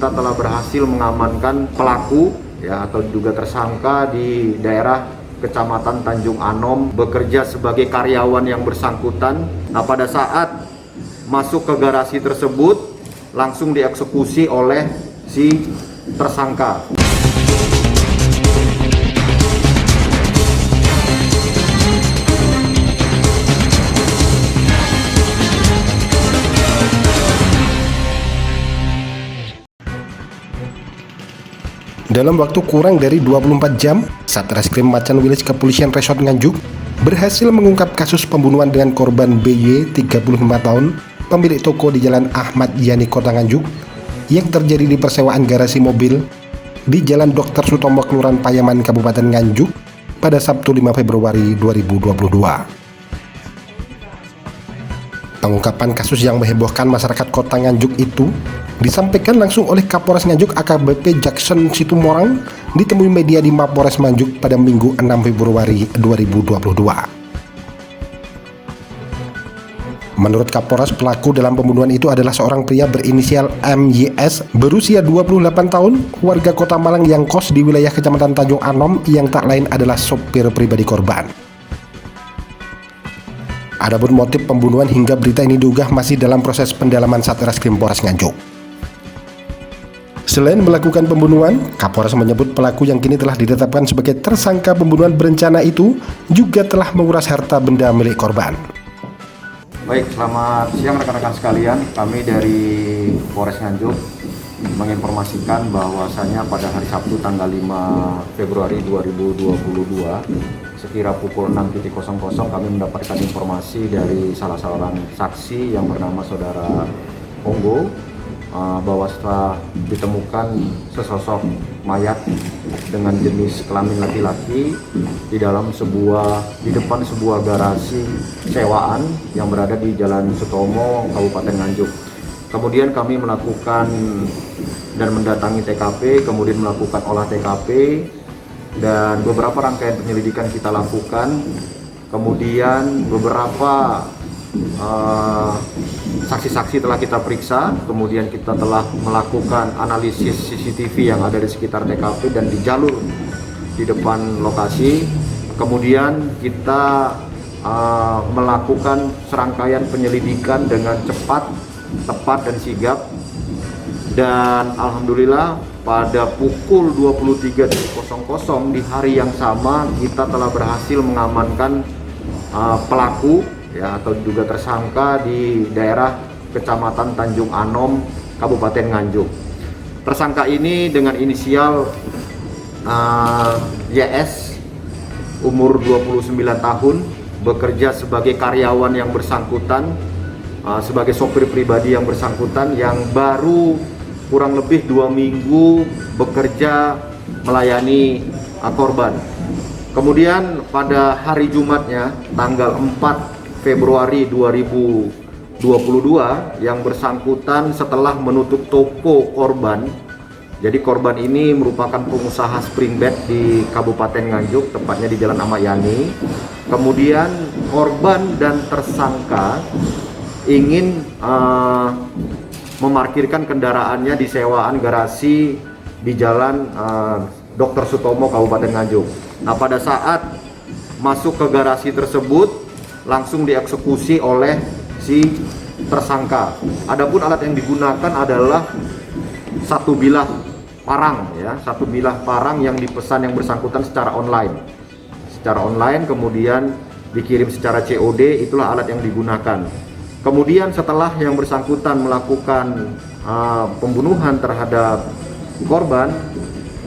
kita telah berhasil mengamankan pelaku ya atau juga tersangka di daerah Kecamatan Tanjung Anom, bekerja sebagai karyawan yang bersangkutan. Nah, pada saat masuk ke garasi tersebut langsung dieksekusi oleh si tersangka. Dalam waktu kurang dari 24 jam, Satreskrim Macan Village Kepolisian Resort Nganjuk berhasil mengungkap kasus pembunuhan dengan korban BY 35 tahun, pemilik toko di Jalan Ahmad Yani, Kota Nganjuk, yang terjadi di persewaan garasi mobil di Jalan Dr. Sutomo, Kelurahan Payaman, Kabupaten Nganjuk pada Sabtu 5 Februari 2022. Pengungkapan kasus yang menghebohkan masyarakat Kota Nganjuk itu disampaikan langsung oleh Kapolres Nganjuk AKBP Jackson Situmorang ditemui media di Mapolres Nganjuk pada Minggu 6 Februari 2022. Menurut Kapolres, pelaku dalam pembunuhan itu adalah seorang pria berinisial MYS berusia 28 tahun, warga Kota Malang yang kos di wilayah Kecamatan Tanjung Anom, yang tak lain adalah sopir pribadi korban. Adapun motif pembunuhan hingga berita ini diunggah masih dalam proses pendalaman Satreskrim Polres Nganjuk. Selain melakukan pembunuhan, Kapolres menyebut pelaku yang kini telah ditetapkan sebagai tersangka pembunuhan berencana itu juga telah menguras harta benda milik korban. Baik, selamat siang rekan-rekan sekalian. Kami dari Polres Nganjuk menginformasikan bahwasanya pada hari Sabtu tanggal 5 Februari 2022 sekira pukul 6.00 kami mendapatkan informasi dari salah seorang saksi yang bernama Saudara Onggo bahwa setelah ditemukan sesosok mayat dengan jenis kelamin laki-laki di depan sebuah garasi sewaan yang berada di Jalan Sutomo, Kabupaten Nganjuk. Kemudian kami melakukan dan mendatangi TKP, kemudian melakukan olah TKP, dan beberapa rangkaian penyelidikan kita lakukan. Kemudian beberapa saksi-saksi telah kita periksa, kemudian kita telah melakukan analisis CCTV yang ada di sekitar TKP dan di jalur di depan lokasi. Kemudian kita melakukan serangkaian penyelidikan dengan cepat, tepat, dan sigap. Dan alhamdulillah pada pukul 23.00 di hari yang sama kita telah berhasil mengamankan pelaku ya atau juga tersangka di daerah Kecamatan Tanjung Anom, Kabupaten Nganjuk. Tersangka ini dengan inisial YS, umur 29 tahun, bekerja sebagai karyawan yang bersangkutan, sebagai sopir pribadi yang bersangkutan, yang baru kurang lebih 2 minggu bekerja melayani korban. Kemudian pada hari Jumatnya tanggal 4 Februari 2022 yang bersangkutan setelah menutup toko korban. Jadi korban ini merupakan pengusaha spring bed di Kabupaten Nganjuk, tepatnya di Jalan Ahmad Yani. Kemudian korban dan tersangka ingin memarkirkan kendaraannya di sewaan garasi di Jalan Dr. Sutomo, Kabupaten Nganjuk. Nah, pada saat masuk ke garasi tersebut langsung dieksekusi oleh si tersangka. Adapun alat yang digunakan adalah satu bilah parang ya, satu bilah parang yang dipesan yang bersangkutan secara online. Secara online kemudian dikirim secara COD, itulah alat yang digunakan. Kemudian setelah yang bersangkutan melakukan pembunuhan terhadap korban,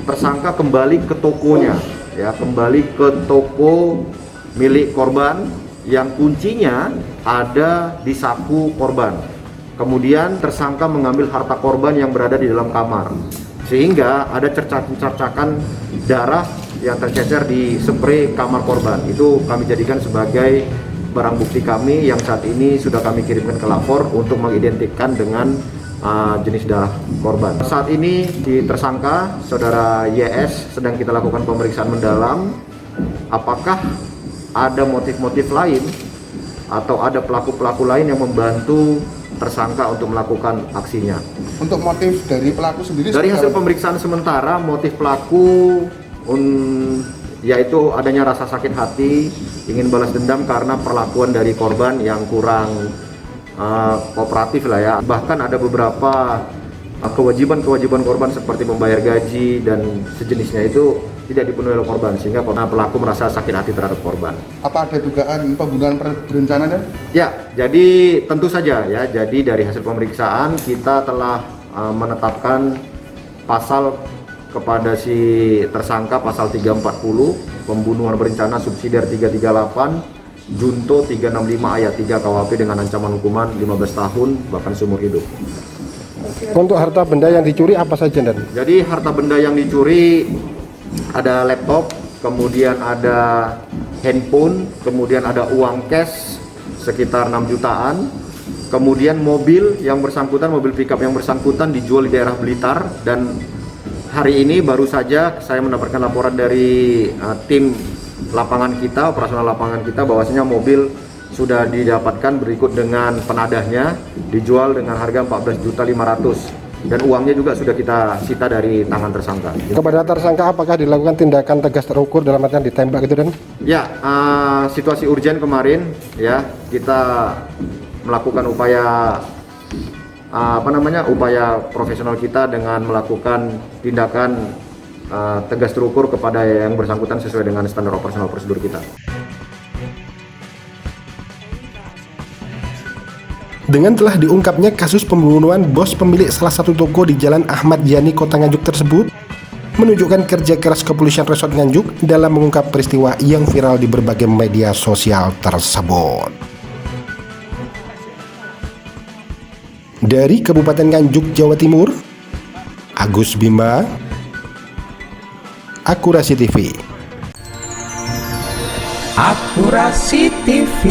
tersangka kembali ke tokonya, ya, kembali ke toko milik korban yang kuncinya ada di saku korban. Kemudian tersangka mengambil harta korban yang berada di dalam kamar, sehingga ada cercakan darah yang tercecer di spray kamar korban. Itu kami jadikan sebagai barang bukti kami yang saat ini sudah kami kirimkan ke lapor untuk mengidentikan dengan jenis darah korban. Saat ini di tersangka Saudara YS sedang kita lakukan pemeriksaan mendalam apakah ada motif-motif lain atau ada pelaku-pelaku lain yang membantu tersangka untuk melakukan aksinya. Untuk motif dari pelaku sendiri? Dari hasil pemeriksaan sementara, motif pelaku yaitu adanya rasa sakit hati, ingin balas dendam karena perlakuan dari korban yang kurang kooperatif lah ya. Bahkan ada beberapa kewajiban korban seperti membayar gaji dan sejenisnya itu tidak dipenuhi oleh korban, sehingga pelaku merasa sakit hati terhadap korban. Apa ada dugaan pembunuhan berencana? Ya, jadi tentu saja ya. Jadi dari hasil pemeriksaan kita telah menetapkan pasal kepada si tersangka, pasal 340 pembunuhan berencana subsidiar 338 junto 365 ayat 3 KUHP dengan ancaman hukuman 15 tahun bahkan seumur hidup. Untuk harta benda yang dicuri apa saja, Dan? Jadi harta benda yang dicuri ada laptop, kemudian ada handphone, kemudian ada uang cash sekitar 6 jutaan, kemudian mobil yang bersangkutan, mobil pickup yang bersangkutan dijual di daerah Blitar, dan hari ini baru saja saya mendapatkan laporan dari tim lapangan kita, operasional lapangan kita, bahwasanya mobil sudah didapatkan berikut dengan penadahnya, dijual dengan harga 14.500.000 dan uangnya juga sudah kita sita dari tangan tersangka. Kepada tersangka apakah dilakukan tindakan tegas terukur dalam artian ditembak gitu, Dan? Ya, situasi urgen kemarin ya, kita melakukan upaya upaya profesional kita dengan melakukan tindakan tegas terukur kepada yang bersangkutan sesuai dengan standar operasional prosedur kita. Dengan telah diungkapnya kasus pembunuhan bos pemilik salah satu toko di Jalan Ahmad Yani, Kota Nganjuk tersebut, menunjukkan kerja keras kepolisian Resort Nganjuk dalam mengungkap peristiwa yang viral di berbagai media sosial tersebut. Dari Kabupaten Nganjuk, Jawa Timur, Agus Bima, Akurasi TV. Akurasi TV.